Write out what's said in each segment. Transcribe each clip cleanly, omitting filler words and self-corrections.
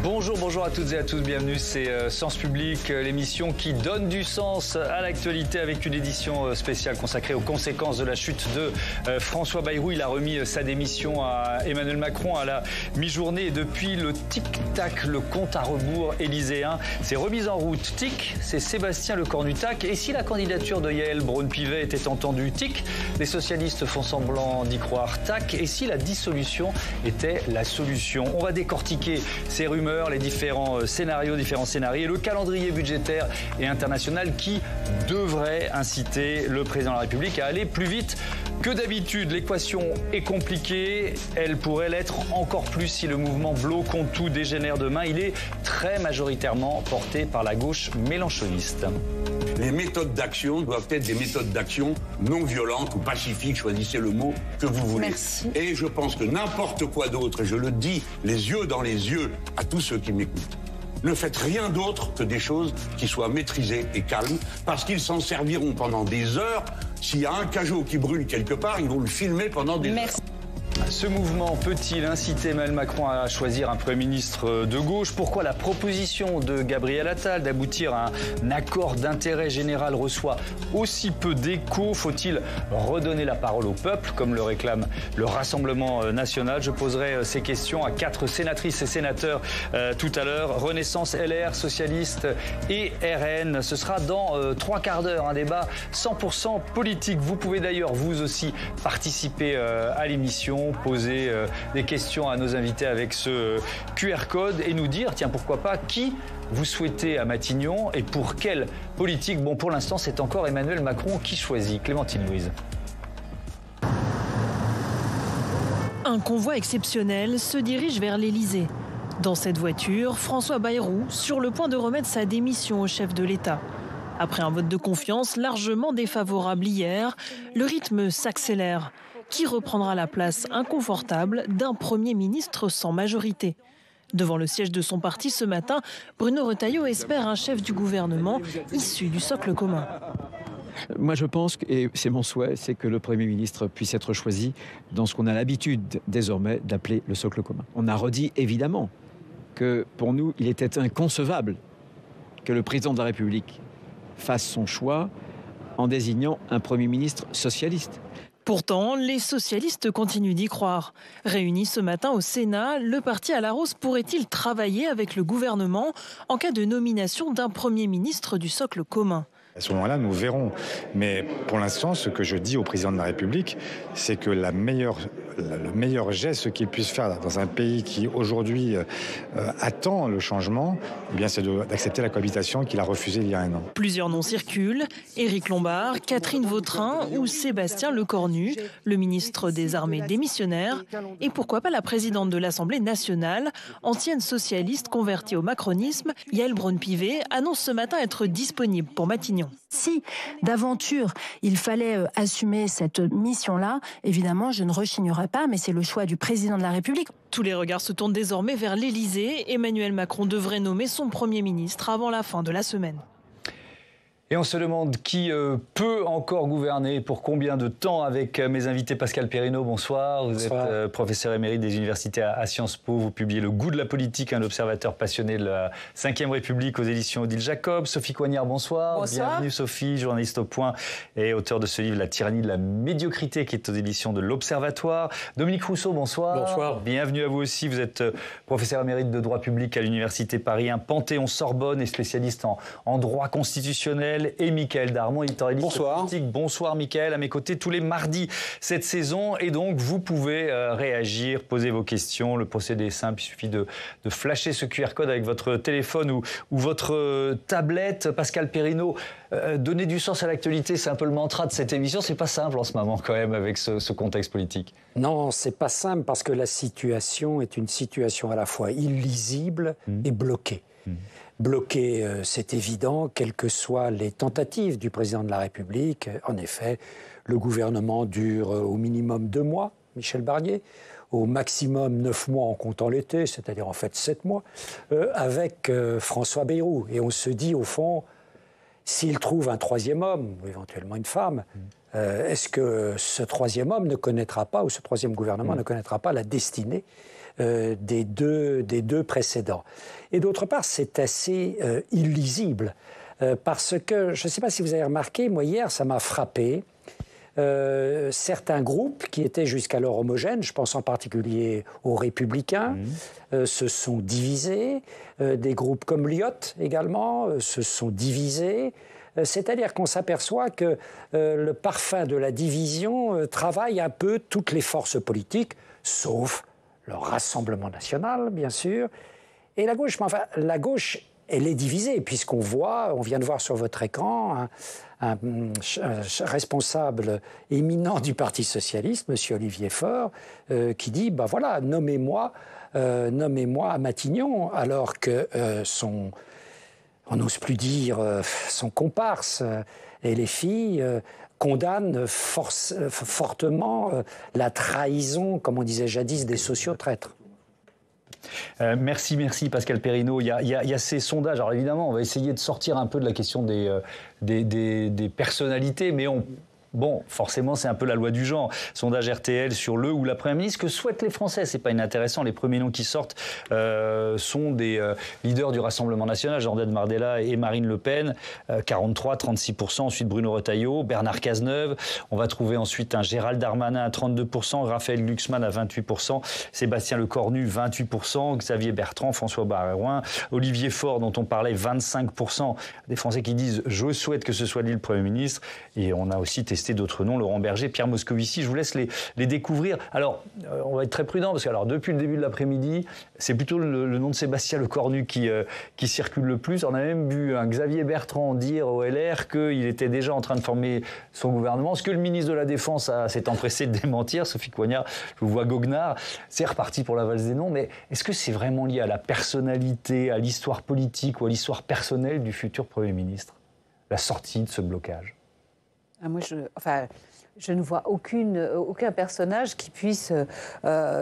Bonjour à toutes et à tous, bienvenue, c'est Sens Public, l'émission qui donne du sens à l'actualité avec une édition spéciale consacrée aux conséquences de la chute de François Bayrou. Il a remis sa démission à Emmanuel Macron à la mi-journée et depuis le tic-tac, le compte à rebours élyséen, c'est remise en route. Tic, c'est Sébastien Lecornu-Tac. Et si la candidature de Yaël Braun-Pivet était entendue, tic, les socialistes font semblant d'y croire, tac. Et si la dissolution était la solution? On va décortiquer ces rumeurs, les différents scénarios et le calendrier budgétaire et international qui devrait inciter le président de la République à aller plus vite que d'habitude. L'équation est compliquée, elle pourrait l'être encore plus si le mouvement Blot contre tout dégénère demain. Il est très majoritairement porté par la gauche mélenchoniste. Les méthodes d'action doivent être des méthodes d'action non violentes ou pacifiques, choisissez le mot que vous voulez. Merci. Et je pense que n'importe quoi d'autre, et je le dis les yeux dans les yeux à tous ceux qui m'écoutent, ne faites rien d'autre que des choses qui soient maîtrisées et calmes, parce qu'ils s'en serviront pendant des heures. S'il y a un cajot qui brûle quelque part, ils vont le filmer pendant des heures. Ce mouvement peut-il inciter Emmanuel Macron à choisir un Premier ministre de gauche? Pourquoi la proposition de Gabriel Attal d'aboutir à un accord d'intérêt général reçoit aussi peu d'écho? Faut-il redonner la parole au peuple, comme le réclame le Rassemblement national? Je poserai ces questions à 4 sénatrices et sénateurs tout à l'heure. Renaissance, LR, Socialistes et RN. Ce sera dans 3 quarts d'heure, un débat 100% politique. Vous pouvez d'ailleurs, vous aussi, participer à l'émission, poser des questions à nos invités avec ce QR code et nous dire, tiens, pourquoi pas, qui vous souhaitez à Matignon et pour quelle politique? Bon, pour l'instant, c'est encore Emmanuel Macron qui choisit. Clémentine Louise. Un convoi exceptionnel se dirige vers l'Élysée. Dans cette voiture, François Bayrou, sur le point de remettre sa démission au chef de l'État. Après un vote de confiance largement défavorable hier, le rythme s'accélère. Qui reprendra la place inconfortable d'un Premier ministre sans majorité? Devant le siège de son parti ce matin, Bruno Retailleau espère un chef du gouvernement issu du socle commun. Moi je pense, et c'est mon souhait, c'est que le Premier ministre puisse être choisi dans ce qu'on a l'habitude désormais d'appeler le socle commun. On a redit évidemment que pour nous il était inconcevable que le président de la République fasse son choix en désignant un Premier ministre socialiste. Pourtant, les socialistes continuent d'y croire. Réunis ce matin au Sénat, le parti à la rose pourrait-il travailler avec le gouvernement en cas de nomination d'un Premier ministre du socle commun? À ce moment-là, nous verrons. Mais pour l'instant, ce que je dis au président de la République, c'est que le meilleur geste qu'il puisse faire dans un pays qui aujourd'hui attend le changement, eh bien, c'est d'accepter la cohabitation qu'il a refusée il y a un an. Plusieurs noms circulent. Éric Lombard, Catherine Vautrin ou Sébastien Lecornu, le ministre des Armées démissionnaire. Et pourquoi pas la présidente de l'Assemblée nationale, ancienne socialiste convertie au macronisme, Yaël Braun-Pivet, annonce ce matin être disponible pour Matignon. Si d'aventure il fallait assumer cette mission-là, évidemment je ne rechignerai pas, mais c'est le choix du président de la République. Tous les regards se tournent désormais vers l'Élysée. Emmanuel Macron devrait nommer son Premier ministre avant la fin de la semaine. Et on se demande qui peut encore gouverner, pour combien de temps, avec mes invités. Pascal Perrineau, bonsoir. Vous êtes professeur émérite des universités à Sciences Po. Vous publiez Le goût de la politique, un observateur passionné de la Ve République aux éditions Odile Jacob. Sophie Coignard, bonsoir. Bonsoir. Bienvenue Sophie, journaliste au Point et auteur de ce livre La tyrannie de la médiocrité, qui est aux éditions de l'Observatoire. Dominique Rousseau, bonsoir. Bonsoir. Bienvenue à vous aussi. Vous êtes professeur émérite de droit public à l'Université Paris 1 Panthéon-Sorbonne et spécialiste en droit constitutionnel. Et Mickaël Darmon, éditorialiste politique. Bonsoir Mickaël, à mes côtés tous les mardis cette saison. Et donc vous pouvez réagir, poser vos questions. Le procédé est simple, il suffit de flasher ce QR code avec votre téléphone ou votre tablette. Pascal Perrineau, donner du sens à l'actualité, c'est un peu le mantra de cette émission. C'est pas simple en ce moment quand même avec ce contexte politique. Non, c'est pas simple parce que la situation est une situation à la fois illisible et bloquée. Bloqué, c'est évident, quelles que soient les tentatives du président de la République. En effet, le gouvernement dure au minimum 2 mois, Michel Barnier, au maximum 9 mois en comptant l'été, c'est-à-dire en fait 7 mois, avec François Bayrou. Et on se dit, au fond, S'il trouve un troisième homme, ou éventuellement une femme, est-ce que ce troisième homme ne connaîtra pas, ou ce troisième gouvernement ne connaîtra pas la destinée des deux précédents? Et d'autre part, c'est assez illisible, parce que, je ne sais pas si vous avez remarqué, moi hier, ça m'a frappé. Certains groupes qui étaient jusqu'alors homogènes, je pense en particulier aux Républicains, se sont divisés. Des groupes comme l'IOT également se sont divisés. C'est-à-dire qu'on s'aperçoit que le parfum de la division travaille un peu toutes les forces politiques, sauf le Rassemblement national, bien sûr, et la gauche. Mais enfin, la gauche, elle est divisée, puisqu'on vient de voir sur votre écran un responsable éminent du Parti socialiste, M. Olivier Faure, qui dit, ben voilà, nommez-moi à Matignon, alors que on n'ose plus dire, son comparse et les filles condamnent fortement la trahison, comme on disait jadis, des sociotraîtres. Merci Pascal Perrineau. Il y a ces sondages. Alors évidemment, on va essayer de sortir un peu de la question des personnalités, mais bon, forcément, c'est un peu la loi du genre. Sondage RTL sur le ou la Première ministre. Que souhaitent les Français? C'est pas inintéressant. Les premiers noms qui sortent sont des leaders du Rassemblement national, Jordan Bardella et Marine Le Pen, 43-36%. Ensuite, Bruno Retailleau, Bernard Cazeneuve. On va trouver ensuite un Gérald Darmanin à 32%, Raphaël Glucksmann à 28%, Sébastien Lecornu, 28%, Xavier Bertrand, François Bayrou, Olivier Faure, dont on parlait, 25%. Des Français qui disent « je souhaite que ce soit lui le Premier ministre ». Et on a aussi testé d'autres noms, Laurent Berger, Pierre Moscovici. Je vous laisse les découvrir. Alors, on va être très prudent, parce que depuis le début de l'après-midi, c'est plutôt le nom de Sébastien Lecornu qui circule le plus. On a même vu un Xavier Bertrand dire au LR qu'il était déjà en train de former son gouvernement, ce que le ministre de la Défense s'est empressé de démentir. Sophie Coignard, je vous vois goguenard. C'est reparti pour la valse des noms, mais est-ce que c'est vraiment lié à la personnalité, à l'histoire politique ou à l'histoire personnelle du futur Premier ministre, la sortie de ce blocage? Moi, je ne vois aucun personnage qui puisse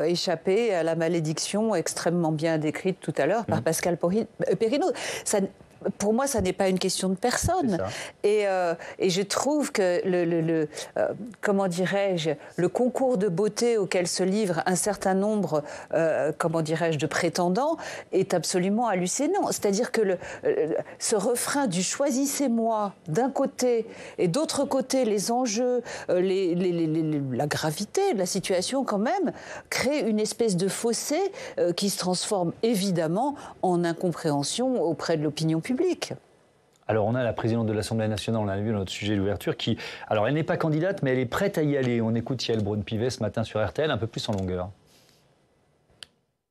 échapper à la malédiction extrêmement bien décrite tout à l'heure par Pascal Perrineau. Pour moi, ça n'est pas une question de personne. Et je trouve que comment dirais-je, le concours de beauté auquel se livrent un certain nombre, comment dirais-je, de prétendants est absolument hallucinant. C'est-à-dire que ce refrain du choisissez-moi d'un côté et d'autre côté les enjeux, la gravité de la situation quand même, crée une espèce de fossé qui se transforme évidemment en incompréhension auprès de l'opinion publique. Alors, on a la présidente de l'Assemblée nationale, on l'a vu dans notre sujet d'ouverture, qui, alors elle n'est pas candidate, mais elle est prête à y aller. On écoute Yael Braun-Pivet ce matin sur RTL, un peu plus en longueur.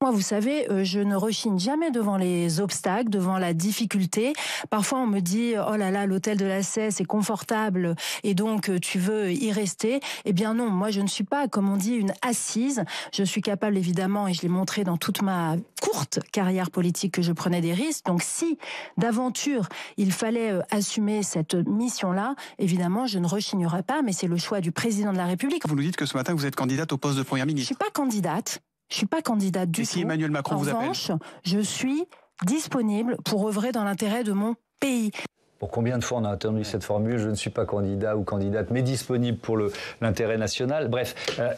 Moi, vous savez, je ne rechigne jamais devant les obstacles, devant la difficulté. Parfois, on me dit « Oh là là, l'hôtel de la Sey, c'est confortable et donc tu veux y rester ». Eh bien non, moi, je ne suis pas, comme on dit, une assise. Je suis capable, évidemment, et je l'ai montré dans toute ma courte carrière politique, que je prenais des risques. Donc si, d'aventure, il fallait assumer cette mission-là, évidemment, je ne rechignerai pas, mais c'est le choix du président de la République. Vous nous dites que ce matin, vous êtes candidate au poste de Première ministre. Je ne suis pas candidate. Je ne suis pas candidate du tout. Et si Emmanuel Macron vous appelle ? En revanche, je suis disponible pour œuvrer dans l'intérêt de mon pays. Pour combien de fois on a entendu cette formule « je ne suis pas candidat ou candidate, mais disponible pour l'intérêt national ». Bref,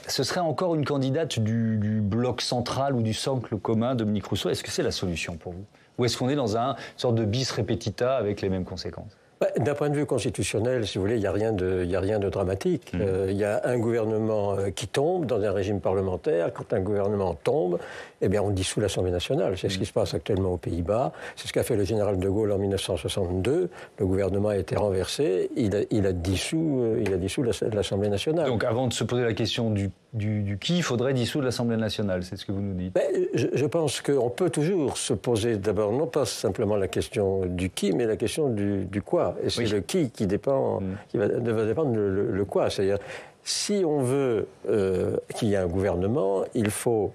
ce serait encore une candidate du bloc central ou du socle commun, Dominique Rousseau. Est-ce que c'est la solution pour vous? Ou est-ce qu'on est dans une sorte de bis repetita avec les mêmes conséquences? D'un point de vue constitutionnel, si vous voulez, il n'y a rien de dramatique. Il y a un gouvernement qui tombe dans un régime parlementaire. Quand un gouvernement tombe, eh bien, on dissout l'Assemblée nationale. C'est ce qui se passe actuellement aux Pays-Bas. C'est ce qu'a fait le général de Gaulle en 1962. Le gouvernement a été renversé. Il a dissous l'Assemblée nationale. Donc, avant de se poser la question du qui, il faudrait dissoudre l'Assemblée nationale. C'est ce que vous nous dites. Je pense qu'on peut toujours se poser d'abord, non pas simplement la question du qui, mais la question du quoi. Et c'est le qui dépend, qui va dépendre le quoi. C'est-à-dire, si on veut qu'il y ait un gouvernement, il faut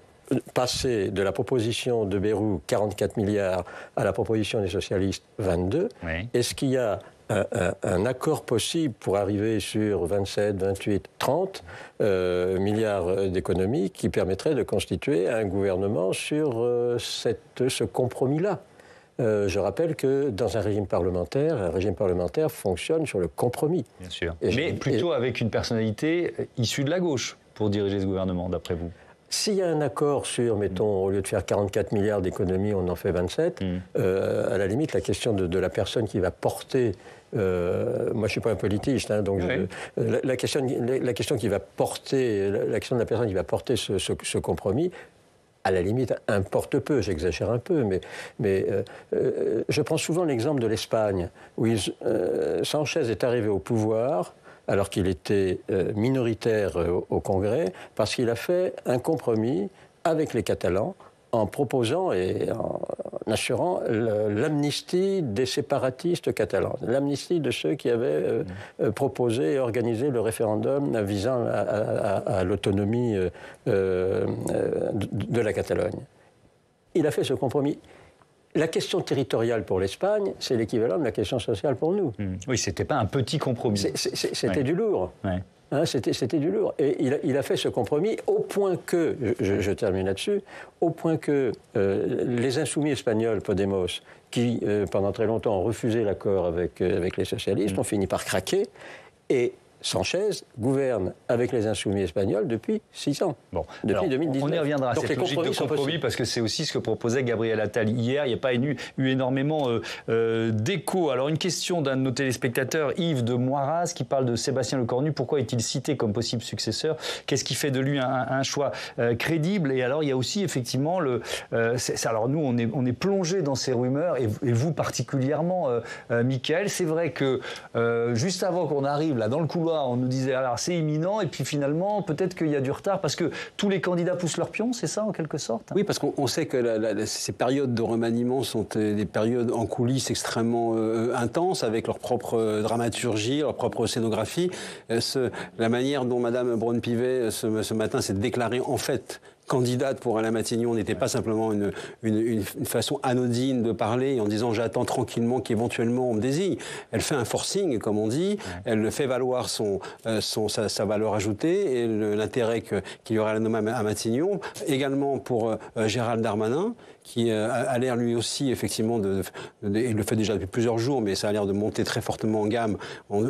passer de la proposition de Bayrou, 44 milliards, à la proposition des socialistes, 22. Oui. Est-ce qu'il y a un accord possible pour arriver sur 27, 28, 30 milliards d'économies qui permettrait de constituer un gouvernement sur ce compromis-là? Je rappelle que dans un régime parlementaire fonctionne sur le compromis. Bien sûr. Mais plutôt avec une personnalité issue de la gauche pour diriger ce gouvernement, d'après vous? S'il y a un accord sur, mettons, au lieu de faire 44 milliards d'économies, on en fait 27, à la limite, la question de la personne qui va porter... moi, je ne suis pas un politiste, hein, donc la question qui va porter, la question de la personne qui va porter ce compromis, à la limite, importe peu, j'exagère un peu, mais je prends souvent l'exemple de l'Espagne, où Sanchez est arrivé au pouvoir alors qu'il était minoritaire au Congrès, parce qu'il a fait un compromis avec les Catalans en proposant et en assurant l'amnistie des séparatistes catalans, l'amnistie de ceux qui avaient proposé et organisé le référendum visant à l'autonomie de la Catalogne. Il a fait ce compromis. La question territoriale pour l'Espagne, c'est l'équivalent de la question sociale pour nous. Oui, c'était pas un petit compromis. C'était du lourd. Ouais. Hein, c'était du lourd. Et il a fait ce compromis au point que, je termine là-dessus, au point que les insoumis espagnols, Podemos, qui pendant très longtemps ont refusé l'accord avec les socialistes, ont fini par craquer. Et Sanchez gouverne avec les insoumis espagnols depuis 6 ans, depuis 2019. On y reviendra à cette logique de compromis, parce que c'est aussi ce que proposait Gabriel Attal hier. Il n'y a pas eu énormément d'écho. Alors, une question d'un de nos téléspectateurs, Yves de Moiraz, qui parle de Sébastien Lecornu. Pourquoi est-il cité comme possible successeur? Qu'est-ce qui fait de lui un choix crédible? Et alors, il y a aussi effectivement alors, nous, on est plongé dans ces rumeurs, et vous particulièrement, Mickaël. C'est vrai que juste avant qu'on arrive là dans le couloir, on nous disait alors c'est imminent, et puis finalement peut-être qu'il y a du retard parce que tous les candidats poussent leur pion, c'est ça en quelque sorte? Oui, parce qu'on sait que ces périodes de remaniement sont des périodes en coulisses extrêmement intenses, avec leur propre dramaturgie, leur propre scénographie. La manière dont Mme Braun-Pivet ce matin s'est déclarée en fait candidate pour Alain Matignon n'était pas simplement une façon anodine de parler en disant j'attends tranquillement qu'éventuellement on me désigne. Elle fait un forcing, comme on dit, elle fait valoir sa valeur ajoutée et l'intérêt qu'il y aura à la nommer à Matignon. Également pour Gérald Darmanin, qui a l'air lui aussi effectivement il le fait déjà depuis plusieurs jours, mais ça a l'air de monter très fortement en gamme.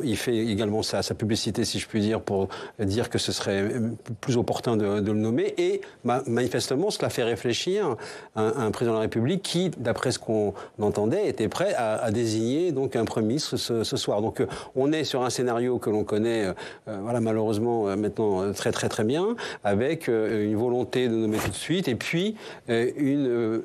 Il fait également sa publicité, si je puis dire, pour dire que ce serait plus opportun de le nommer. Et manifestement, cela fait réfléchir un président de la République qui, d'après ce qu'on entendait, était prêt à désigner donc un Premier ministre ce soir. Donc on est sur un scénario que l'on connaît malheureusement maintenant très très très bien, avec une volonté de nommer tout de suite, et puis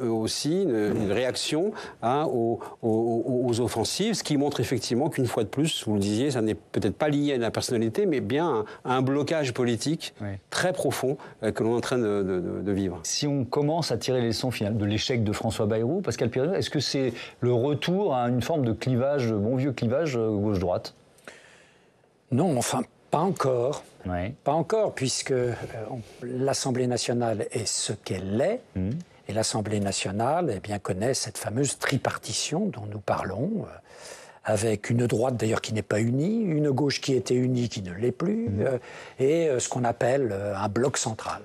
aussi une réaction aux offensives, ce qui montre effectivement qu'une fois de plus, vous le disiez, ça n'est peut-être pas lié à la personnalité, mais bien à un blocage politique très profond que l'on est en train de vivre. Si on commence à tirer les leçons finales de l'échec de François Bayrou, Pascal Perrineau, est-ce que c'est le retour à une forme de clivage, bon vieux clivage gauche-droite? Non, enfin, pas encore. Pas encore, puisque l'Assemblée nationale est ce qu'elle est. Et l'Assemblée nationale connaît cette fameuse tripartition dont nous parlons, avec une droite d'ailleurs qui n'est pas unie, une gauche qui était unie qui ne l'est plus, et ce qu'on appelle un bloc central.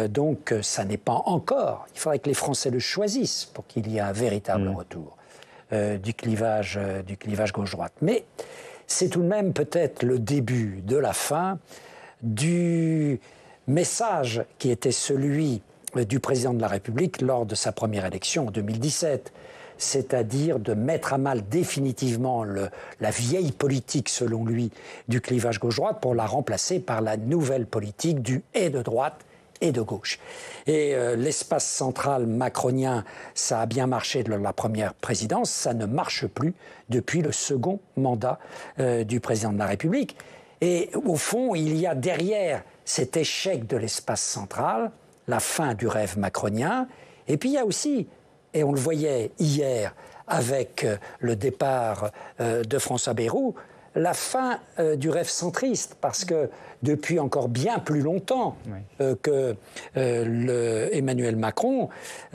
Donc ça n'est pas encore. Il faudrait que les Français le choisissent pour qu'il y ait un véritable retour du clivage gauche-droite. Mais c'est tout de même peut-être le début de la fin du message qui était celui du président de la République lors de sa première élection en 2017, c'est-à-dire de mettre à mal définitivement la vieille politique, selon lui, du clivage gauche-droite pour la remplacer par la nouvelle politique du et de droite et de gauche. Et l'espace central macronien, ça a bien marché de la première présidence, ça ne marche plus depuis le second mandat du président de la République. Et au fond, il y a derrière cet échec de l'espace central la fin du rêve macronien, et puis il y a aussi, et on le voyait hier avec le départ de François Bayrou, la fin du rêve centriste, parce que depuis encore bien plus longtemps que Emmanuel Macron,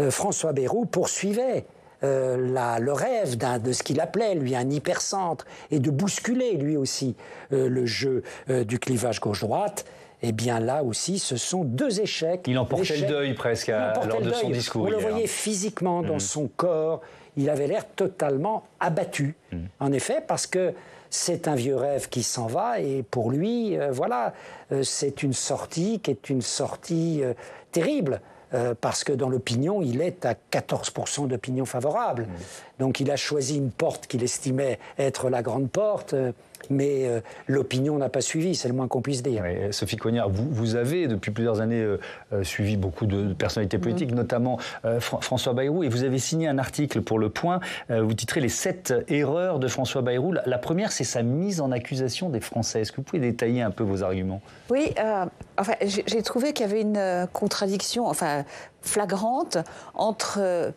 François Bayrou poursuivait le rêve de ce qu'il appelait, lui, un hypercentre, et de bousculer, lui aussi, le jeu du clivage gauche-droite. eh bien là aussi, ce sont 2 échecs. Il emportait le deuil presque lors de son discours. On le voyait physiquement dans son corps. Il avait l'air totalement abattu. En effet, parce que c'est un vieux rêve qui s'en va et pour lui, c'est une sortie qui est une sortie terrible. Parce que dans l'opinion, il est à 14% d'opinion favorable. Donc il a choisi une porte qu'il estimait être la grande porte, mais l'opinion n'a pas suivi, c'est le moins qu'on puisse dire. Oui, Sophie Cognard, vous avez depuis plusieurs années suivi beaucoup de personnalités politiques, notamment François Bayrou, et vous avez signé un article pour Le Point, vous titrez « Les 7 erreurs de François Bayrou ». La première, c'est sa mise en accusation des Français. Est-ce que vous pouvez détailler un peu vos arguments? Oui, j'ai trouvé qu'il y avait une contradiction flagrante entre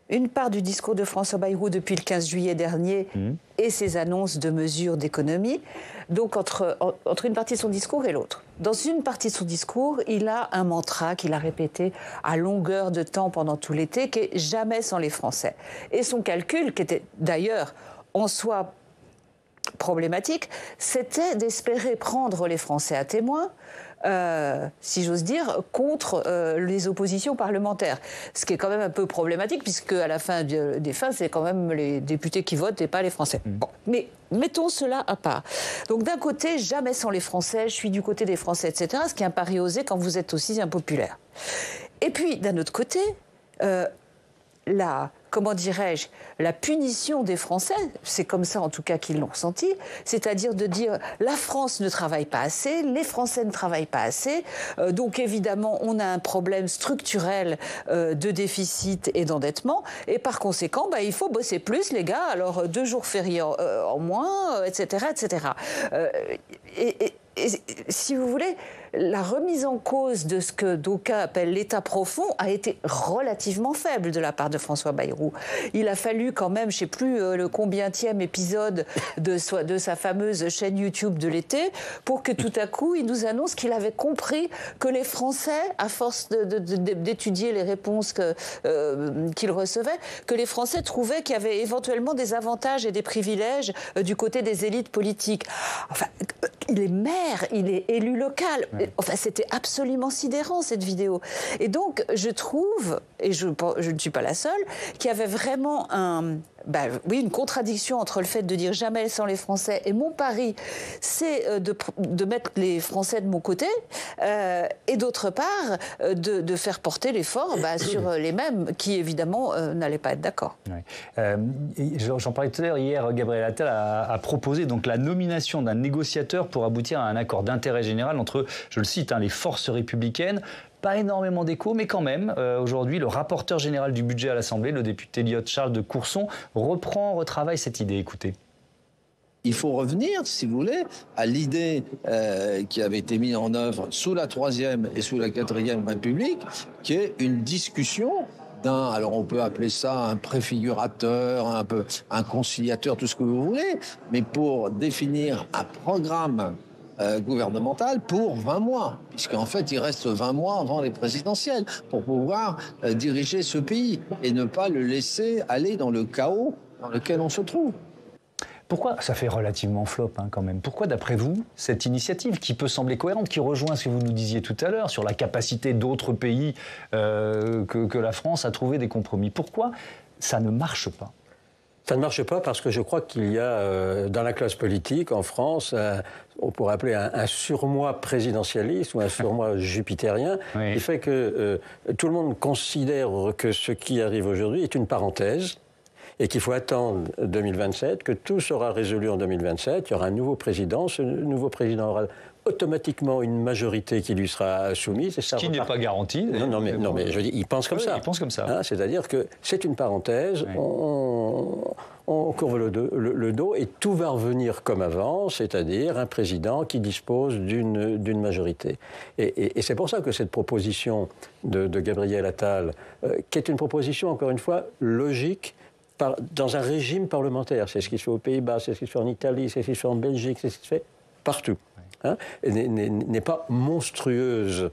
une part du discours de François Bayrou depuis le 15 juillet dernier et ses annonces de mesures d'économie, donc entre une partie de son discours et l'autre. Dans une partie de son discours, il a un mantra qu'il a répété à longueur de temps pendant tout l'été, qui est « jamais sans les Français ». Et son calcul, qui était d'ailleurs en soi problématique, c'était d'espérer prendre les Français à témoin, si j'ose dire, contre les oppositions parlementaires. Ce qui est quand même un peu problématique, puisque à la fin des fins, c'est quand même les députés qui votent et pas les Français. Bon, mais mettons cela à part. Donc d'un côté, jamais sans les Français, je suis du côté des Français, etc., ce qui est un pari osé quand vous êtes aussi impopulaire. Et puis, d'un autre côté, la punition des Français, c'est comme ça en tout cas qu'ils l'ont ressenti, c'est-à-dire de dire la France ne travaille pas assez, les Français ne travaillent pas assez, donc évidemment on a un problème structurel de déficit et d'endettement, et par conséquent il faut bosser plus les gars, alors 2 jours fériés en moins, etc. etc. Et si vous voulez, la remise en cause de ce que d'aucuns appellent l'État profond a été relativement faible de la part de François Bayrou. Il a fallu quand même, je ne sais plus le combientième épisode de sa fameuse chaîne YouTube de l'été pour que tout à coup il nous annonce qu'il avait compris que les Français, à force d'étudier les réponses qu'il recevait, que les Français trouvaient qu'il y avait éventuellement des avantages et des privilèges du côté des élites politiques. Enfin, il est maire, il est élu local. Enfin, c'était absolument sidérant, cette vidéo. Et donc, je trouve, et je ne suis pas la seule, qu'il y avait vraiment une contradiction entre le fait de dire jamais sans les Français et mon pari, c'est de mettre les Français de mon côté et d'autre part, de faire porter l'effort sur les mêmes qui, évidemment, n'allaient pas être d'accord. J'en parlais tout à l'heure, hier, Gabriel Attal a proposé donc la nomination d'un négociateur pour aboutir à un accord d'intérêt général entre, je le cite, les forces républicaines. Pas énormément d'écho, mais quand même, aujourd'hui, le rapporteur général du budget à l'Assemblée, le député Liot Charles de Courson, retravaille cette idée. Écoutez. Il faut revenir, si vous voulez, à l'idée qui avait été mise en œuvre sous la Troisième et sous la Quatrième République, qui est une discussion alors on peut appeler ça un préfigurateur, un conciliateur, tout ce que vous voulez, mais pour définir un programme gouvernemental pour 20 mois, puisqu'en fait, il reste 20 mois avant les présidentielles pour pouvoir diriger ce pays et ne pas le laisser aller dans le chaos dans lequel on se trouve. Pourquoi ça fait relativement flop quand même? Pourquoi, d'après vous, cette initiative qui peut sembler cohérente, qui rejoint ce que vous nous disiez tout à l'heure sur la capacité d'autres pays que la France à trouver des compromis, pourquoi ça ne marche pas? Ça ne marche pas parce que je crois qu'il y a dans la classe politique en France, on pourrait appeler un surmoi présidentialiste ou un surmoi jupitérien, qui fait que tout le monde considère que ce qui arrive aujourd'hui est une parenthèse et qu'il faut attendre 2027, que tout sera résolu en 2027, il y aura un nouveau président, ce nouveau président aura automatiquement une majorité qui lui sera soumise. Et ça qui n'est pas garanti. Non, mais je dis, il pense comme ça. Il pense comme ça. C'est-à-dire que c'est une parenthèse, on courbe le dos et tout va revenir comme avant, c'est-à-dire un président qui dispose d'une majorité. Et c'est pour ça que cette proposition de Gabriel Attal, qui est une proposition, encore une fois, logique, dans un régime parlementaire, c'est ce qui se fait aux Pays-Bas, c'est ce qui se fait en Italie, c'est ce qui se fait en Belgique, c'est ce qui se fait partout. N'est pas monstrueuse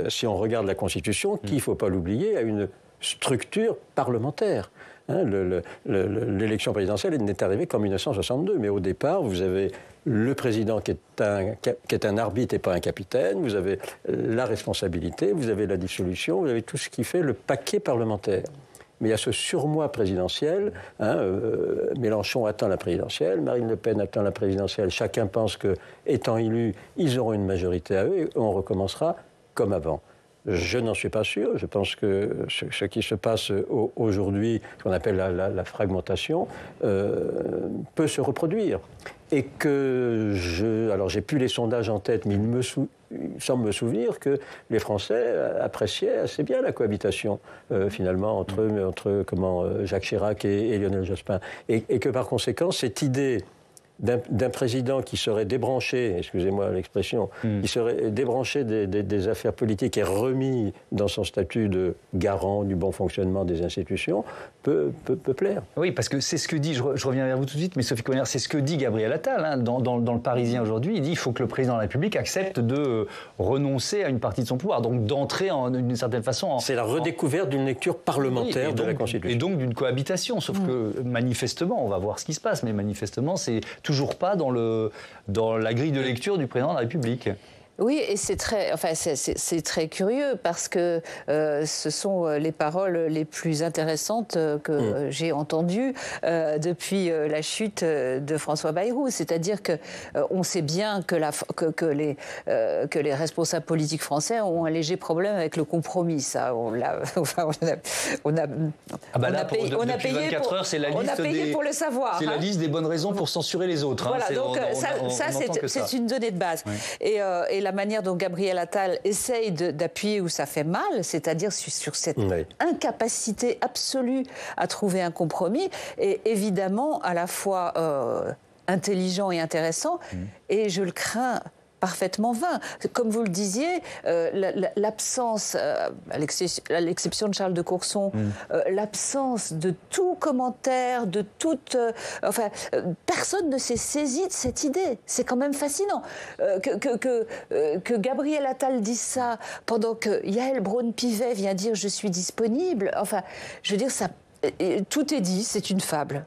si on regarde la Constitution, qui, il ne faut pas l'oublier, a une structure parlementaire. Hein, l'élection présidentielle n'est arrivée qu'en 1962, mais au départ, vous avez le président qui est un arbitre et pas un capitaine, vous avez la responsabilité, vous avez la dissolution, vous avez tout ce qui fait le paquet parlementaire. Mais il y a ce surmoi présidentiel, hein, Mélenchon attend la présidentielle, Marine Le Pen attend la présidentielle, chacun pense qu'étant élus, ils auront une majorité à eux et on recommencera comme avant. Je n'en suis pas sûr. Je pense que ce qui se passe aujourd'hui, ce qu'on appelle la fragmentation, peut se reproduire. Et que alors j'ai plus les sondages en tête, mais il semble me souvenir que les Français appréciaient assez bien la cohabitation, finalement, entre Jacques Chirac et Lionel Jospin. Et que par conséquent, cette idée d'un président qui serait débranché, excusez-moi l'expression, qui serait débranché des affaires politiques et remis dans son statut de garant du bon fonctionnement des institutions, peut plaire. Oui, parce que c'est ce que dit, je reviens vers vous tout de suite, mais Sophie Cohen, c'est ce que dit Gabriel Attal hein, dans le Parisien aujourd'hui. Il dit qu'il faut que le président de la République accepte de renoncer à une partie de son pouvoir, donc d'entrer d'une certaine façon... C'est la redécouverte d'une lecture parlementaire de la Constitution. Et donc d'une cohabitation, sauf que manifestement, on va voir ce qui se passe, mais manifestement, c'est toujours pas dans la grille de lecture du président de la République. Oui, et c'est très curieux parce que ce sont les paroles les plus intéressantes que j'ai entendues depuis la chute de François Bayrou. C'est-à-dire que on sait bien que les responsables politiques français ont un léger problème avec le compromis. Ça, on a payé 24 heures, c'est la liste pour le savoir. C'est la liste des bonnes raisons pour censurer les autres. Voilà, donc c'est une donnée de base. Ouais. Et la manière dont Gabriel Attal essaye d'appuyer où ça fait mal, c'est-à-dire sur cette incapacité absolue à trouver un compromis, est évidemment à la fois intelligent et intéressant, et je le crains parfaitement vain. Comme vous le disiez, l'absence, à l'exception de Charles de Courson, l'absence de tout commentaire, de toute... personne ne s'est saisi de cette idée. C'est quand même fascinant. Que Gabriel Attal dise ça pendant que Yael Braun-Pivet vient dire « je suis disponible », enfin, je veux dire, ça... Tout est dit, c'est une fable.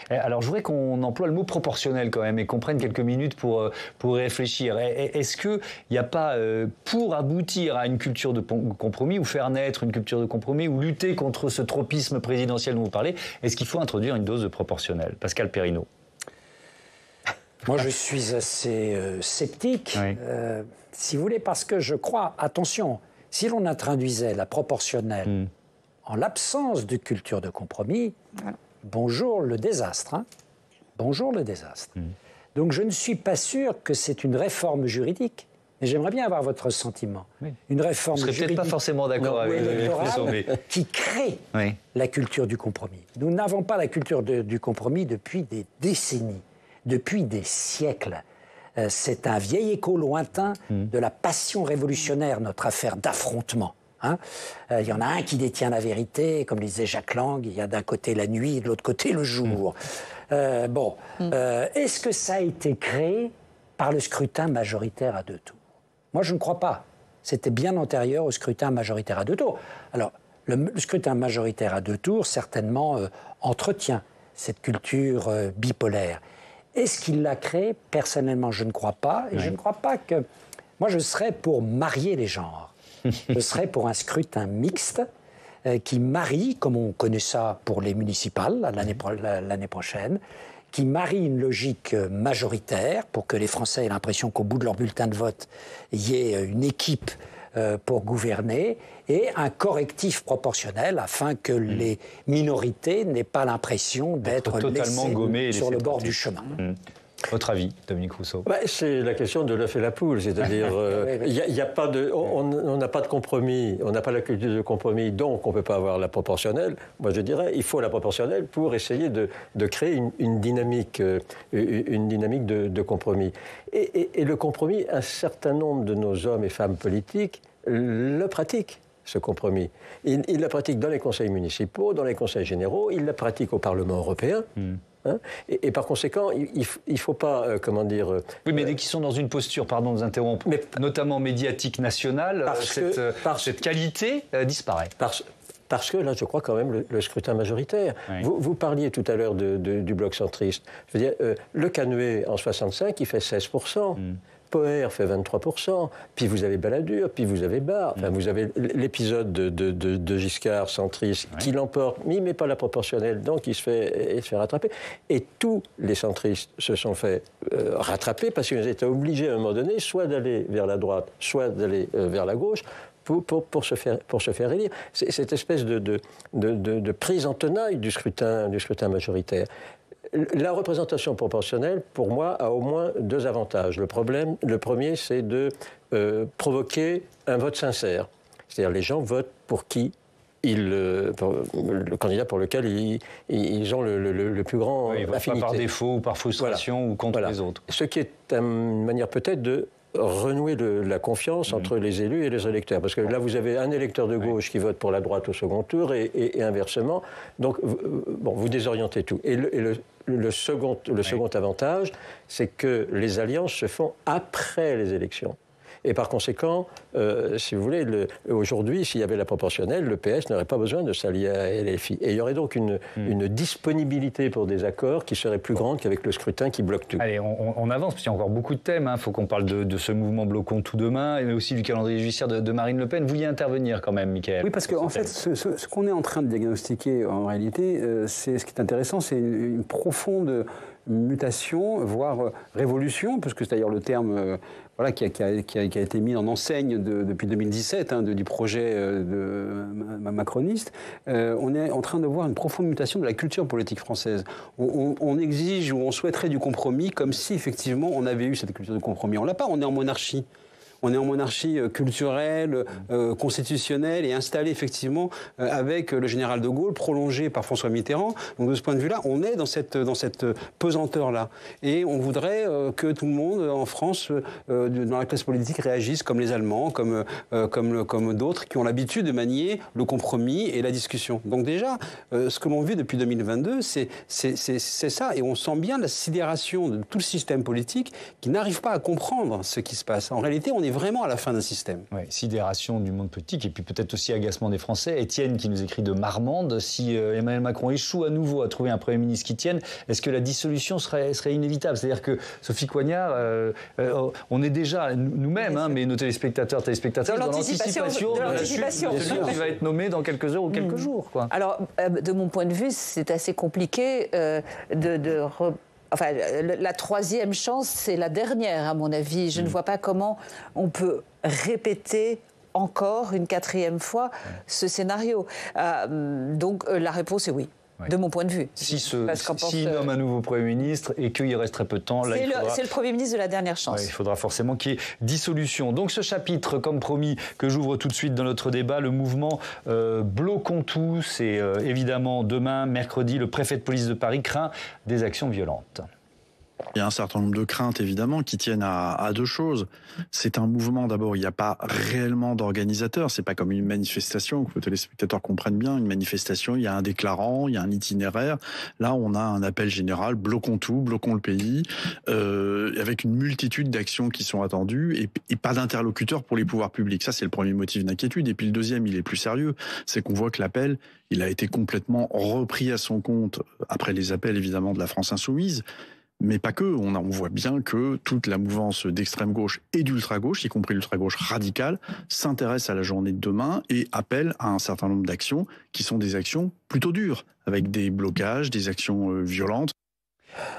Alors, je voudrais qu'on emploie le mot proportionnel quand même et qu'on prenne quelques minutes pour réfléchir. Est-ce qu'il n'y a pas, pour aboutir à une culture de compromis ou faire naître une culture de compromis ou lutter contre ce tropisme présidentiel dont vous parlez, est-ce qu'il faut introduire une dose de proportionnel? Pascal Perrineau. Moi, je suis assez sceptique, si vous voulez, parce que je crois, attention, si l'on introduisait la proportionnelle en l'absence de culture de compromis, bonjour le désastre. Hein. Bonjour le désastre. Donc je ne suis pas sûr que c'est une réforme juridique, mais j'aimerais bien avoir votre sentiment. Une réforme juridique... Vous ne serez peut-être pas forcément d'accord avec qui crée la culture du compromis. Nous n'avons pas la culture du compromis depuis des décennies, depuis des siècles. C'est un vieil écho lointain de la passion révolutionnaire, notre affaire d'affrontement. Hein, il y en a un qui détient la vérité, comme disait Jacques Lang, il y a d'un côté la nuit et de l'autre côté le jour. Est-ce que ça a été créé par le scrutin majoritaire à 2 tours? Moi, je ne crois pas. C'était bien antérieur au scrutin majoritaire à 2 tours. Alors, le scrutin majoritaire à 2 tours, certainement, entretient cette culture bipolaire. Est-ce qu'il l'a créé? Personnellement, je ne crois pas. Et je ne crois pas que... Moi, je serais pour marier les genres. Je serais pour un scrutin mixte qui marie, comme on connaît ça pour les municipales l'année prochaine, qui marie une logique majoritaire pour que les Français aient l'impression qu'au bout de leur bulletin de vote, il y ait une équipe pour gouverner, et un correctif proportionnel afin que les minorités n'aient pas l'impression d'être laissées sur le bord du chemin. Votre avis, Dominique Rousseau? C'est la question de l'œuf et la poule, c'est-à-dire y a pas de, on n'a pas de compromis, on n'a pas la culture de compromis, donc on ne peut pas avoir la proportionnelle. Moi je dirais il faut la proportionnelle pour essayer de créer une dynamique de compromis. Et le compromis, un certain nombre de nos hommes et femmes politiques le pratiquent. Ce compromis. Il le pratique dans les conseils municipaux, dans les conseils généraux, il le pratique au Parlement européen. Hein, et par conséquent, il ne faut pas, comment dire... Oui, mais dès qu'ils sont dans une posture, pardon de vous interrompre, notamment médiatique nationale, cette qualité disparaît. parce que là, je crois quand même le scrutin majoritaire. Oui. Vous parliez tout à l'heure du bloc centriste. Je veux dire, le Canuet, en 65, il fait 16%. Poher fait 23%, puis vous avez Balladur, puis vous avez Barre. Enfin, vous avez l'épisode de Giscard, centriste, qui l'emporte, mais il ne met pas la proportionnelle, donc il se fait rattraper. Et tous les centristes se sont fait rattraper parce qu'ils étaient obligés à un moment donné soit d'aller vers la droite, soit d'aller vers la gauche, pour se faire élire. C'est cette espèce de prise en tenaille du scrutin majoritaire. La représentation proportionnelle, pour moi, a au moins deux avantages. Le premier, c'est de provoquer un vote sincère. C'est-à-dire les gens votent pour qui le candidat pour lequel ils ont le plus grand affinité. Pas par défaut ou par frustration ou contre les autres. Ce qui est une manière peut-être de renouer la confiance entre les élus et les électeurs. Parce que là, vous avez un électeur de gauche qui vote pour la droite au second tour et inversement. Donc, vous désorientez tout. Et le second avantage, c'est que les alliances se font après les élections. Et par conséquent, si vous voulez, aujourd'hui, s'il y avait la proportionnelle, le PS n'aurait pas besoin de s'allier à LFI. Et il y aurait donc une disponibilité pour des accords qui serait plus grande qu'avec le scrutin qui bloque tout. Allez, on avance, parce qu'il y a encore beaucoup de thèmes. Il faut qu'on parle de ce mouvement bloquons tout demain, mais aussi du calendrier judiciaire de Marine Le Pen. Vous vouliez intervenir quand même, Mickaël? Oui, parce qu'en fait, ce qu'on est en train de diagnostiquer, en réalité, ce qui est intéressant, c'est une profonde mutation, voire révolution, puisque c'est d'ailleurs le terme qui a été mis en enseigne depuis 2017 du projet macroniste. On est en train de voir une profonde mutation de la culture politique française. On exige ou on souhaiterait du compromis comme si effectivement on avait eu cette culture de compromis. On l'a pas, on est en monarchie. On est en monarchie culturelle, constitutionnelle et installée effectivement avec le général de Gaulle, prolongé par François Mitterrand. Donc de ce point de vue-là, on est dans cette pesanteur-là. Et on voudrait que tout le monde en France, dans la classe politique, réagisse comme les Allemands, comme d'autres qui ont l'habitude de manier le compromis et la discussion. Donc déjà, ce que l'on vit depuis 2022, c'est ça. Et on sent bien la sidération de tout le système politique qui n'arrive pas à comprendre ce qui se passe. En réalité, on est vraiment à la fin d'un système. Oui, sidération du monde politique et puis peut-être aussi agacement des Français. Étienne qui nous écrit de Marmande, si Emmanuel Macron échoue à nouveau à trouver un Premier ministre qui tienne, est-ce que la dissolution serait inévitable? C'est-à-dire que, Sophie Coignard, on est déjà nous-mêmes, mais nos téléspectateurs, dans l'anticipation de la chute de celui qui va être nommé dans quelques heures ou quelques jours. Quoi. Alors, de mon point de vue, c'est assez compliqué Enfin, la troisième chance, c'est la dernière, à mon avis. Je ne vois pas comment on peut répéter encore une quatrième fois ce scénario. Donc, la réponse est oui. De mon point de vue. S'il nomme un nouveau Premier ministre et qu'il reste très peu de temps, c'est le Premier ministre de la dernière chance. Il faudra forcément qu'il y ait dissolution. Donc ce chapitre, comme promis, que j'ouvre tout de suite dans notre débat, le mouvement Bloquons tout, c'est évidemment demain, mercredi, le préfet de police de Paris craint des actions violentes. Il y a un certain nombre de craintes, évidemment, qui tiennent à deux choses. C'est un mouvement, d'abord, il n'y a pas réellement d'organisateur. C'est pas comme une manifestation, que les téléspectateurs comprennent bien. Une manifestation, il y a un déclarant, il y a un itinéraire. Là, on a un appel général, bloquons tout, bloquons le pays, avec une multitude d'actions qui sont attendues et pas d'interlocuteur pour les pouvoirs publics. Ça, c'est le premier motif d'inquiétude. Et puis le deuxième, il est plus sérieux. C'est qu'on voit que l'appel, il a été complètement repris à son compte après les appels, évidemment, de la France Insoumise. Mais pas que, on voit bien que toute la mouvance d'extrême gauche et d'ultra-gauche, y compris l'ultra-gauche radicale, s'intéresse à la journée de demain et appelle à un certain nombre d'actions qui sont des actions plutôt dures, avec des blocages, des actions violentes.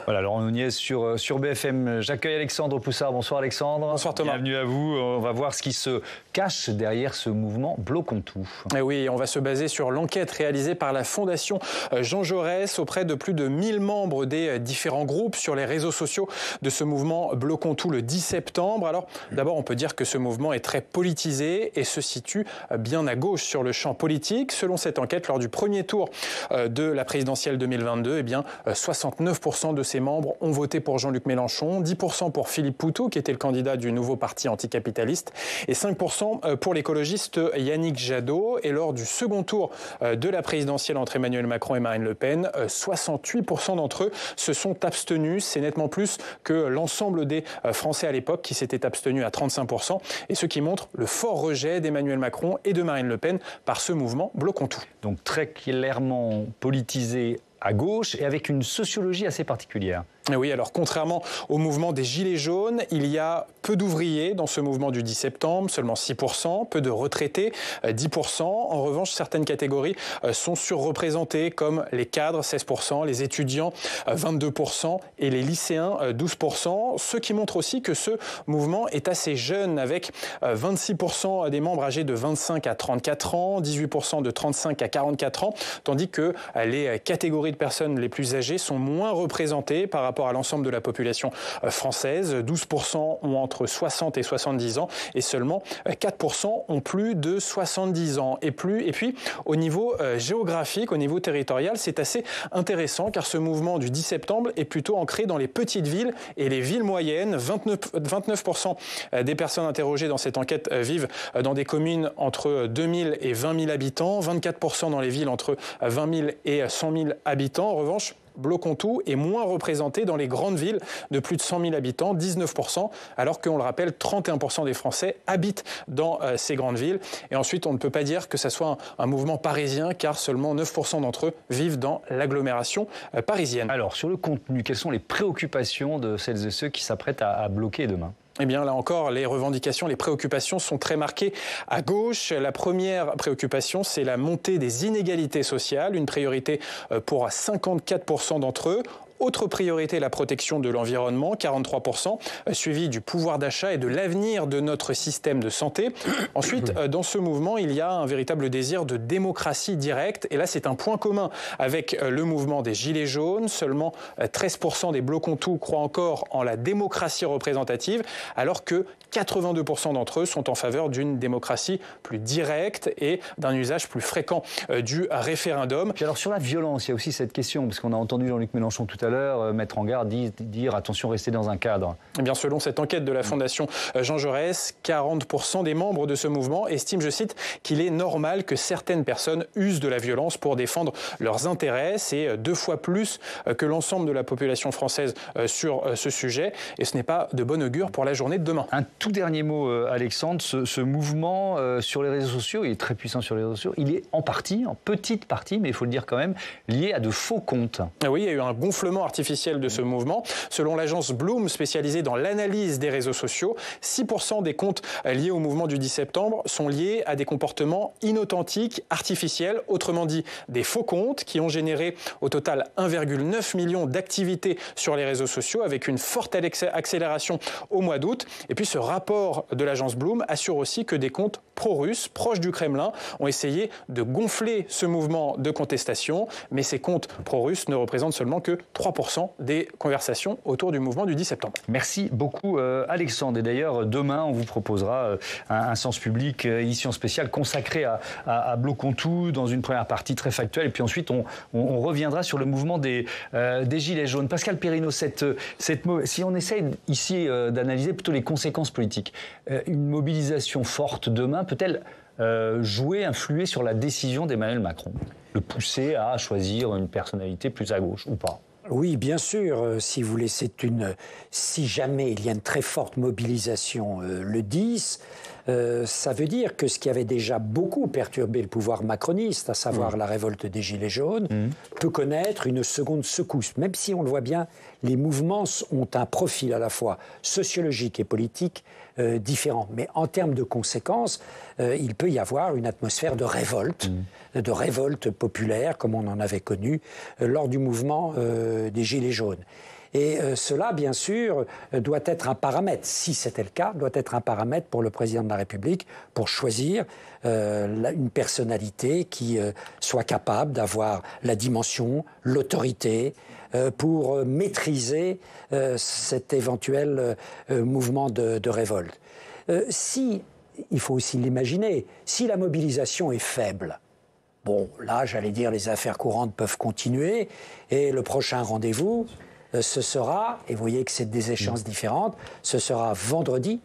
Voilà, Laurent Nunez sur BFM. J'accueille Alexandre Poussard. Bonsoir Alexandre. Bonsoir Thomas. Bienvenue à vous. On va voir ce qui se cache derrière ce mouvement Bloquons tout. Et oui, on va se baser sur l'enquête réalisée par la Fondation Jean Jaurès auprès de plus de 1000 membres des différents groupes sur les réseaux sociaux de ce mouvement Bloquons tout le 10 septembre. Alors d'abord, on peut dire que ce mouvement est très politisé et se situe bien à gauche sur le champ politique. Selon cette enquête, lors du premier tour de la présidentielle 2022, 69% 30% de ses membres ont voté pour Jean-Luc Mélenchon, 10% pour Philippe Poutou, qui était le candidat du nouveau parti anticapitaliste, et 5% pour l'écologiste Yannick Jadot. Et lors du second tour de la présidentielle entre Emmanuel Macron et Marine Le Pen, 68% d'entre eux se sont abstenus. C'est nettement plus que l'ensemble des Français à l'époque qui s'étaient abstenus à 35%, et ce qui montre le fort rejet d'Emmanuel Macron et de Marine Le Pen par ce mouvement Bloquons tout. Donc très clairement politisé à gauche et avec une sociologie assez particulière. Oui, alors contrairement au mouvement des Gilets jaunes, il y a peu d'ouvriers dans ce mouvement du 10 septembre, seulement 6%, peu de retraités, 10%. En revanche, certaines catégories sont surreprésentées comme les cadres, 16%, les étudiants, 22% et les lycéens, 12%. Ce qui montre aussi que ce mouvement est assez jeune avec 26% des membres âgés de 25 à 34 ans, 18% de 35 à 44 ans, tandis que les catégories de personnes les plus âgées sont moins représentées par rapport à l'ensemble de la population française. 12% ont entre 60 et 70 ans et seulement 4% ont plus de 70 ans. Et puis, au niveau géographique, au niveau territorial, c'est assez intéressant car ce mouvement du 10 septembre est plutôt ancré dans les petites villes et les villes moyennes. 29% des personnes interrogées dans cette enquête vivent dans des communes entre 2000 et 20 000 habitants, 24% dans les villes entre 20 000 et 100 000 habitants. En revanche, Bloquons tout est moins représenté dans les grandes villes de plus de 100 000 habitants, 19%, alors qu'on le rappelle, 31% des Français habitent dans ces grandes villes. Et ensuite, on ne peut pas dire que ce soit un mouvement parisien, car seulement 9% d'entre eux vivent dans l'agglomération parisienne. Alors, sur le contenu, quelles sont les préoccupations de celles et ceux qui s'apprêtent à bloquer demain ? Eh bien, là encore, les revendications, les préoccupations sont très marquées à gauche. La première préoccupation, c'est la montée des inégalités sociales, une priorité pour 54% d'entre eux. Autre priorité, la protection de l'environnement, 43%, suivi du pouvoir d'achat et de l'avenir de notre système de santé. Ensuite, dans ce mouvement, il y a un véritable désir de démocratie directe. Et là, c'est un point commun avec le mouvement des Gilets jaunes. Seulement 13% des Bloquons tout croient encore en la démocratie représentative, alors que 82% d'entre eux sont en faveur d'une démocratie plus directe et d'un usage plus fréquent du référendum. Puis alors sur la violence, il y a aussi cette question, parce qu'on a entendu Jean-Luc Mélenchon tout à l'heure mettre en garde, dire attention, restez dans un cadre. Eh bien, selon cette enquête de la Fondation Jean Jaurès, 40% des membres de ce mouvement estiment, je cite, qu'il est normal que certaines personnes usent de la violence pour défendre leurs intérêts. C'est 2 fois plus que l'ensemble de la population française sur ce sujet. Et ce n'est pas de bon augure pour la journée de demain. Un tout dernier mot, Alexandre. Ce mouvement sur les réseaux sociaux, il est très puissant sur les réseaux sociaux. Il est en partie, en petite partie, mais il faut le dire quand même, lié à de faux comptes. Oui, il y a eu un gonflement artificiel de ce mouvement. Selon l'agence Bloom, spécialisée dans l'analyse des réseaux sociaux, 6% des comptes liés au mouvement du 10 septembre sont liés à des comportements inauthentiques, artificiels, autrement dit des faux comptes qui ont généré au total 1,9 million d'activités sur les réseaux sociaux avec une forte accélération au mois d'août. Et puis ce rapport de l'agence Bloom assure aussi que des comptes pro-russes, proches du Kremlin, ont essayé de gonfler ce mouvement de contestation. Mais ces comptes pro-russes ne représentent seulement que 3% des conversations autour du mouvement du 10 septembre. Merci beaucoup Alexandre. Et d'ailleurs, demain, on vous proposera un Sens Public, édition spéciale consacrée à Bloquons tout, dans une première partie très factuelle. Et puis ensuite, on reviendra sur le mouvement des Gilets jaunes. Pascal Perrineau, si on essaye ici d'analyser plutôt les conséquences politiques, une mobilisation forte demain peut-elle jouer, influer sur la décision d'Emmanuel Macron, le pousser à choisir une personnalité plus à gauche ou pas? Oui, bien sûr. Si vous voulez, si jamais il y a une très forte mobilisation le 10, ça veut dire que ce qui avait déjà beaucoup perturbé le pouvoir macroniste, à savoir la révolte des Gilets jaunes, peut connaître une seconde secousse. Même si on le voit bien, les mouvements ont un profil à la fois sociologique et politique différent. Mais en termes de conséquences, il peut y avoir une atmosphère de révolte populaire, comme on en avait connu lors du mouvement des Gilets jaunes. Et cela, bien sûr, doit être un paramètre, si c'était le cas, doit être un paramètre pour le président de la République pour choisir une personnalité qui soit capable d'avoir la dimension, l'autorité, pour maîtriser cet éventuel mouvement de révolte. Il faut aussi l'imaginer, si la mobilisation est faible, bon, là, j'allais dire, les affaires courantes peuvent continuer, et le prochain rendez-vous, ce sera, et vous voyez que c'est des échéances différentes, ce sera vendredi,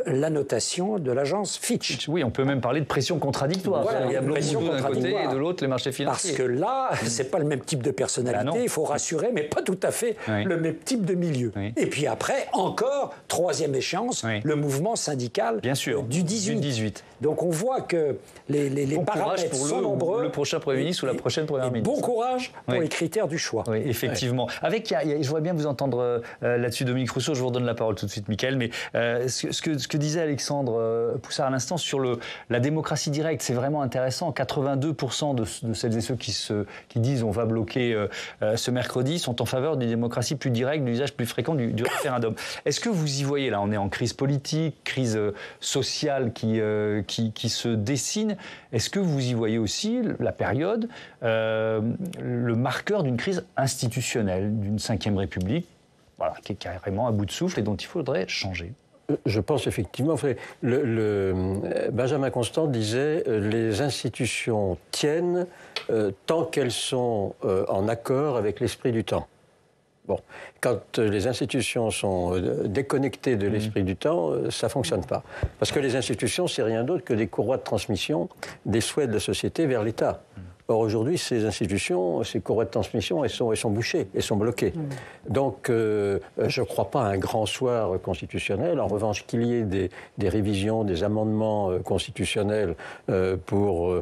la notation de l'agence Fitch. Oui, on peut même parler de pression contradictoire. Voilà, il y a pression d'un côté et de l'autre les marchés financiers. Parce que là, c'est pas le même type de personnalité, il faut rassurer, mais pas tout à fait le même type de milieu. Et puis après, encore, troisième échéance, le mouvement syndical du 18. Donc on voit que les paramètres pour sont nombreux. Le prochain Premier ministre ou la prochaine Première ministre. Bon courage pour les critères du choix. Oui, effectivement. Je voudrais bien vous entendre là-dessus, Dominique Rousseau. Je vous redonne la parole tout de suite, Mickaël. Mais ce que disait Alexandre Poussard à l'instant sur la démocratie directe, c'est vraiment intéressant. 82% de celles et ceux qui disent on va bloquer ce mercredi sont en faveur d'une démocratie plus directe, d'un usage plus fréquent du référendum. Est-ce que vous y voyez, là, on est en crise politique, crise sociale qui se dessine. Est-ce que vous y voyez aussi la période, le marqueur d'une crise institutionnelle, d'une 5e République, voilà, qui est carrément à bout de souffle et dont il faudrait changer? Je pense effectivement, Benjamin Constant disait les institutions tiennent tant qu'elles sont en accord avec l'esprit du temps. Bon, quand les institutions sont déconnectées de l'esprit du temps, ça ne fonctionne pas. Parce que les institutions, c'est rien d'autre que des courroies de transmission des souhaits de la société vers l'État. Or, aujourd'hui, ces institutions, ces courroies de transmission, elles sont bouchées, elles sont bloquées. Donc, je ne crois pas à un grand soir constitutionnel. En revanche, qu'il y ait des révisions, des amendements constitutionnels pour,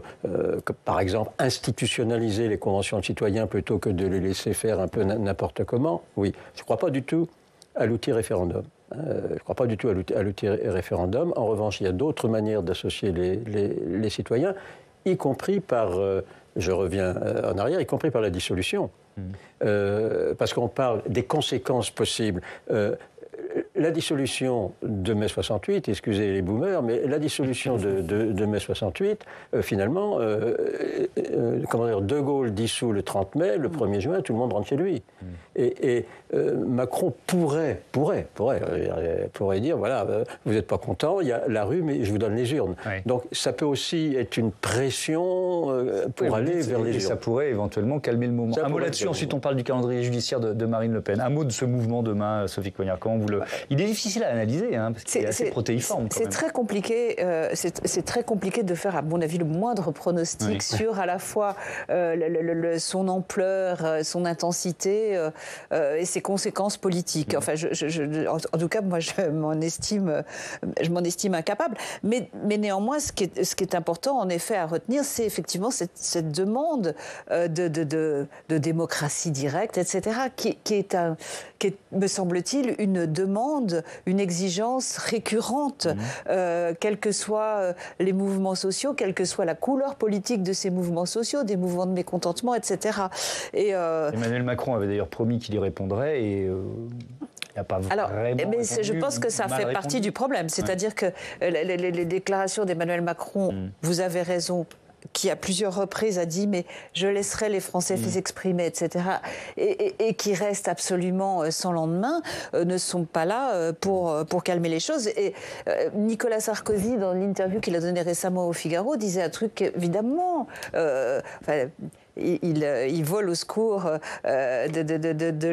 par exemple, institutionnaliser les conventions de citoyens plutôt que de les laisser faire un peu n'importe comment, oui. Je ne crois pas du tout à l'outil référendum. Je ne crois pas du tout à l'outil référendum. En revanche, il y a d'autres manières d'associer les citoyens, y compris par... je reviens en arrière, y compris par la dissolution. Parce qu'on parle des conséquences possibles. La dissolution de mai 68, excusez les boomers, mais la dissolution de mai 68, finalement, De Gaulle dissout le 30 mai, le 1er juin, tout le monde rentre chez lui. Et Macron pourrait dire, voilà, vous n'êtes pas content, il y a la rue, mais je vous donne les urnes. Donc ça peut aussi être une pression pour aller vers les urnes. Ça pourrait éventuellement calmer le moment. Un mot là-dessus, ensuite on parle du calendrier judiciaire de Marine Le Pen. Un mot de ce mouvement demain, Sophie Cognard, comment vous le... Il est difficile à analyser, hein, parce qu'il est assez protéiforme. C'est très compliqué. C'est très compliqué de faire, à mon avis, le moindre pronostic sur à la fois son ampleur, son intensité et ses conséquences politiques. Enfin, en tout cas, moi, je m'en estime incapable. Mais néanmoins, ce qui est important, en effet, à retenir, c'est effectivement cette demande de démocratie directe, etc., qui est, me semble-t-il, une demande, une exigence récurrente, quels que soient les mouvements sociaux, quelle que soit la couleur politique de ces mouvements sociaux, des mouvements de mécontentement, etc. Emmanuel Macron avait d'ailleurs promis qu'il y répondrait et... il n'a pas vraiment répondu, je pense que ça fait partie du problème. C'est-à-dire que les déclarations d'Emmanuel Macron, vous avez raison, qui à plusieurs reprises a dit mais je laisserai les Français s'exprimer, etc. Et qui restent absolument sans lendemain, ne sont pas là pour calmer les choses. Et Nicolas Sarkozy, dans l'interview qu'il a donnée récemment au Figaro, disait un truc évidemment... Il vole au secours de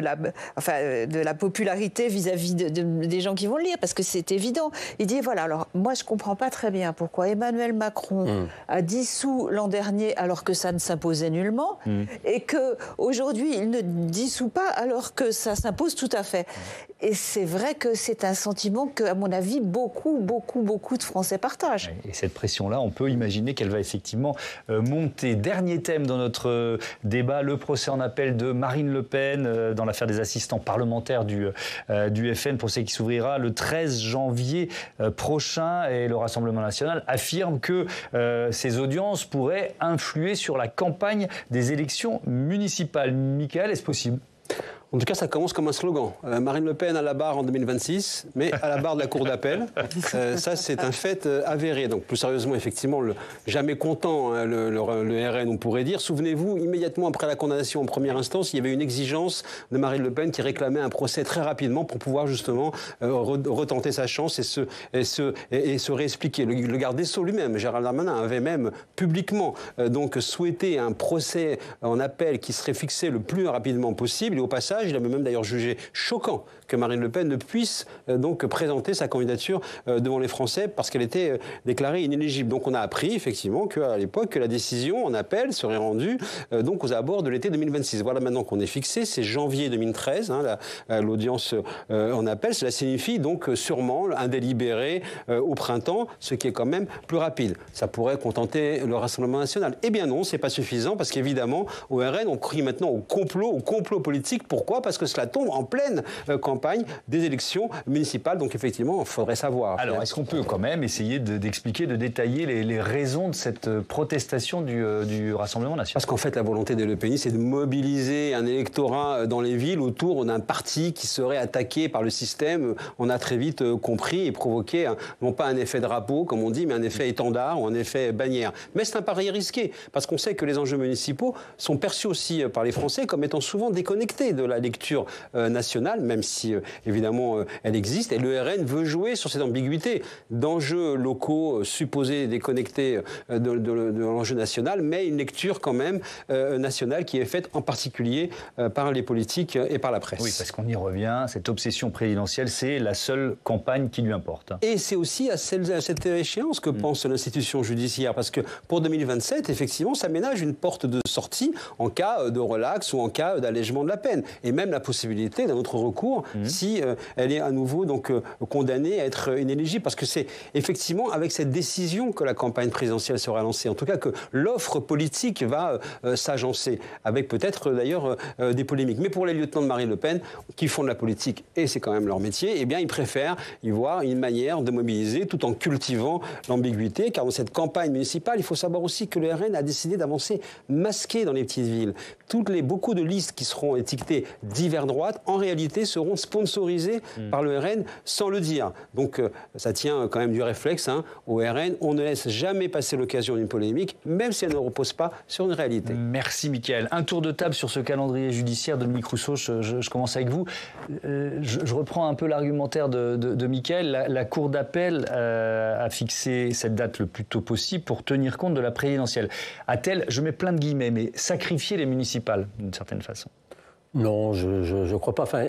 la popularité vis-à-vis des gens qui vont le lire, parce que c'est évident. Il dit, voilà, alors moi je ne comprends pas très bien pourquoi Emmanuel Macron a dissous l'an dernier alors que ça ne s'imposait nullement, et qu'aujourd'hui il ne dissout pas alors que ça s'impose tout à fait. Et c'est vrai que c'est un sentiment que, à mon avis, beaucoup de Français partagent. Et cette pression-là, on peut imaginer qu'elle va effectivement monter. Dernier thème dans notre débat, le procès en appel de Marine Le Pen dans l'affaire des assistants parlementaires du FN, procès qui s'ouvrira le 13 janvier prochain. Et le Rassemblement national affirme que ces audiences pourraient influer sur la campagne des élections municipales. Mickaël, est-ce possible ? En tout cas, ça commence comme un slogan. Marine Le Pen à la barre en 2026, mais à la barre de la Cour d'appel. Ça, c'est un fait avéré. Donc, plus sérieusement, effectivement, jamais content, hein, le RN, on pourrait dire. Souvenez-vous, immédiatement après la condamnation en première instance, il y avait une exigence de Marine Le Pen qui réclamait un procès très rapidement pour pouvoir justement retenter sa chance et se réexpliquer. Le garde des Sceaux lui-même, Gérald Darmanin, avait même publiquement donc souhaité un procès en appel qui serait fixé le plus rapidement possible. Et au passage, scandage. Il a même d'ailleurs jugé choquant que Marine Le Pen ne puisse donc présenter sa candidature devant les Français parce qu'elle était déclarée inéligible. Donc on a appris effectivement qu'à l'époque que la décision en appel serait rendue donc aux abords de l'été 2026. Voilà maintenant qu'on est fixé, c'est janvier 2013, l'audience en appel. Cela signifie donc sûrement un délibéré au printemps, ce qui est quand même plus rapide. Ça pourrait contenter le Rassemblement national. Eh bien non, c'est pas suffisant parce qu'évidemment, au RN, on crie maintenant au complot politique. Pourquoi ? Parce que cela tombe en pleine campagne des élections municipales. Donc effectivement, il faudrait savoir. Alors, est-ce qu'on peut quand même essayer d'expliquer, de détailler les raisons de cette protestation du Rassemblement national ? Parce qu'en fait, la volonté des Le Penistes, c'est de mobiliser un électorat dans les villes autour d'un parti qui serait attaqué par le système. On a très vite compris et provoqué, non pas un effet drapeau, comme on dit, mais un effet étendard ou un effet bannière. Mais c'est un pari risqué, parce qu'on sait que les enjeux municipaux sont perçus aussi par les Français comme étant souvent déconnectés de la lecture nationale, même si, évidemment, elle existe. Et le RN veut jouer sur cette ambiguïté d'enjeux locaux supposés déconnectés de l'enjeu national, mais une lecture quand même nationale qui est faite en particulier par les politiques et par la presse. Oui, parce qu'on y revient, cette obsession présidentielle, c'est la seule campagne qui lui importe. Et c'est aussi à cette échéance que pense l'institution judiciaire, parce que pour 2027, effectivement, ça ménage une porte de sortie en cas de relax ou en cas d'allègement de la peine, et même la possibilité d'un autre recours si elle est à nouveau donc condamnée à être inéligible, parce que c'est effectivement avec cette décision que la campagne présidentielle sera lancée, en tout cas que l'offre politique va s'agencer, avec peut-être d'ailleurs des polémiques. Mais pour les lieutenants de Marine Le Pen, qui font de la politique, et c'est quand même leur métier, eh bien ils préfèrent y voir une manière de mobiliser tout en cultivant l'ambiguïté, car dans cette campagne municipale, il faut savoir aussi que le RN a décidé d'avancer masqué dans les petites villes. Beaucoup de listes qui seront étiquetées divers droite, en réalité, seront sponsorisées par le RN sans le dire. Donc ça tient quand même du réflexe au RN. On ne laisse jamais passer l'occasion d'une polémique, même si elle ne repose pas sur une réalité. Merci Mickaël. Un tour de table sur ce calendrier judiciaire. Dominique Rousseau, je commence avec vous. Je reprends un peu l'argumentaire de Mickaël. La Cour d'appel a fixé cette date le plus tôt possible pour tenir compte de la présidentielle. A-t-elle, je mets plein de guillemets, mais sacrifié les municipales d'une certaine façon ? Non, je ne crois pas. Enfin,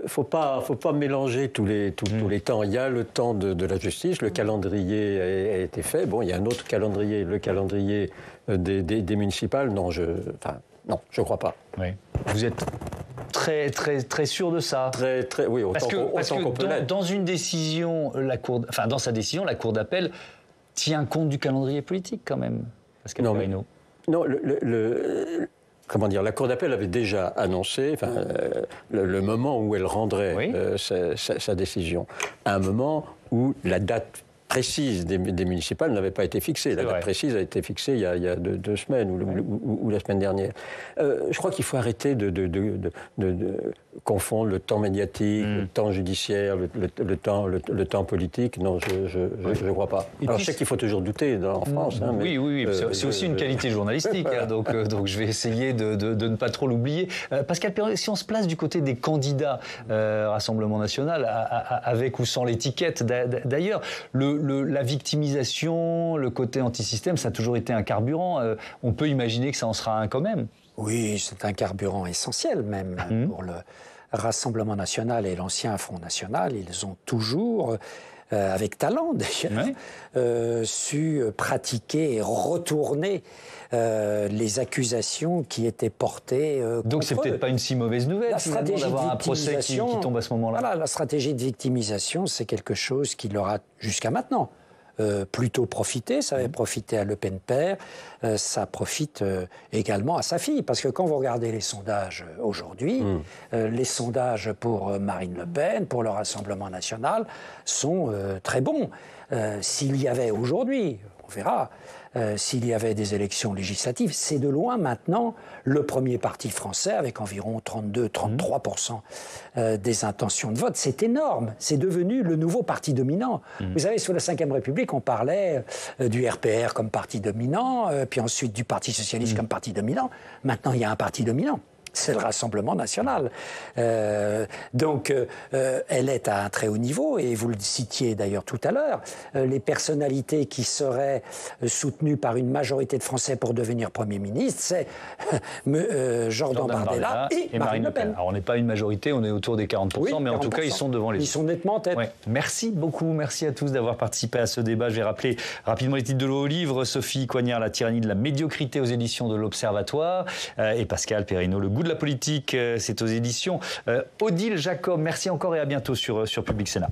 faut pas mélanger tous les temps. Il y a le temps de la justice, le calendrier a été fait. Bon, il y a un autre calendrier, le calendrier des municipales. Non, je crois pas. Oui. Vous êtes très, très, très sûr de ça ? Oui, parce qu'on peut l'être. Dans une décision, dans sa décision, la Cour d'appel tient compte du calendrier politique quand même. Pascal Perrineau. Non, comment dire, la Cour d'appel avait déjà annoncé le moment où elle rendrait sa décision, à un moment où la date précise des municipales n'avait pas été fixée. La date précise a été fixée il y a 2 semaines ou la semaine dernière. Je crois qu'il faut arrêter de confondre le temps médiatique, le temps judiciaire, le temps politique. Non, je ne crois pas. Alors je sais qu'il faut toujours douter en France. Mais oui. C'est aussi une qualité journalistique. Donc je vais essayer de ne pas trop l'oublier. Pascal Perrineau, si on se place du côté des candidats Rassemblement National, avec ou sans l'étiquette d'ailleurs, la victimisation, le côté anti-système, ça a toujours été un carburant. On peut imaginer que ça en sera un quand même. Oui, c'est un carburant essentiel même pour le Rassemblement National et l'ancien Front National. Ils ont toujours, avec talent d'ailleurs, su pratiquer et retourner les accusations qui étaient portées Donc c'est peut-être pas une si mauvaise nouvelle d'avoir un procès qui tombe à ce moment-là. Voilà, la stratégie de victimisation, c'est quelque chose qui leur a jusqu'à maintenant plutôt profité. Ça avait profité à Le Pen père, ça profite également à sa fille. Parce que quand vous regardez les sondages aujourd'hui, les sondages pour Marine Le Pen, pour le Rassemblement National, sont très bons. S'il y avait aujourd'hui, on verra, s'il y avait des élections législatives, c'est de loin maintenant le premier parti français avec environ 32-33% des intentions de vote. C'est énorme, c'est devenu le nouveau parti dominant. Vous savez, sous la Ve République, on parlait du RPR comme parti dominant, puis ensuite du Parti Socialiste comme parti dominant. Maintenant, il y a un parti dominant. c'est le Rassemblement national. Donc, elle est à un très haut niveau, et vous le citiez d'ailleurs tout à l'heure, les personnalités qui seraient soutenues par une majorité de Français pour devenir Premier ministre, c'est Jordan Bardella et Marine Le Pen. Alors, on n'est pas une majorité, on est autour des 40%, oui, mais 40%. En tout cas, ils sont devant les... Ils sont nettement en tête. Ouais. Merci beaucoup, merci à tous d'avoir participé à ce débat. Je vais rappeler rapidement les titres de vos livres. Sophie Coignard, La tyrannie de la médiocrité aux éditions de l'Observatoire, et Pascal Perrineau, Le goût de la politique, c'est aux éditions Odile Jacob. Merci encore et à bientôt sur Public Sénat.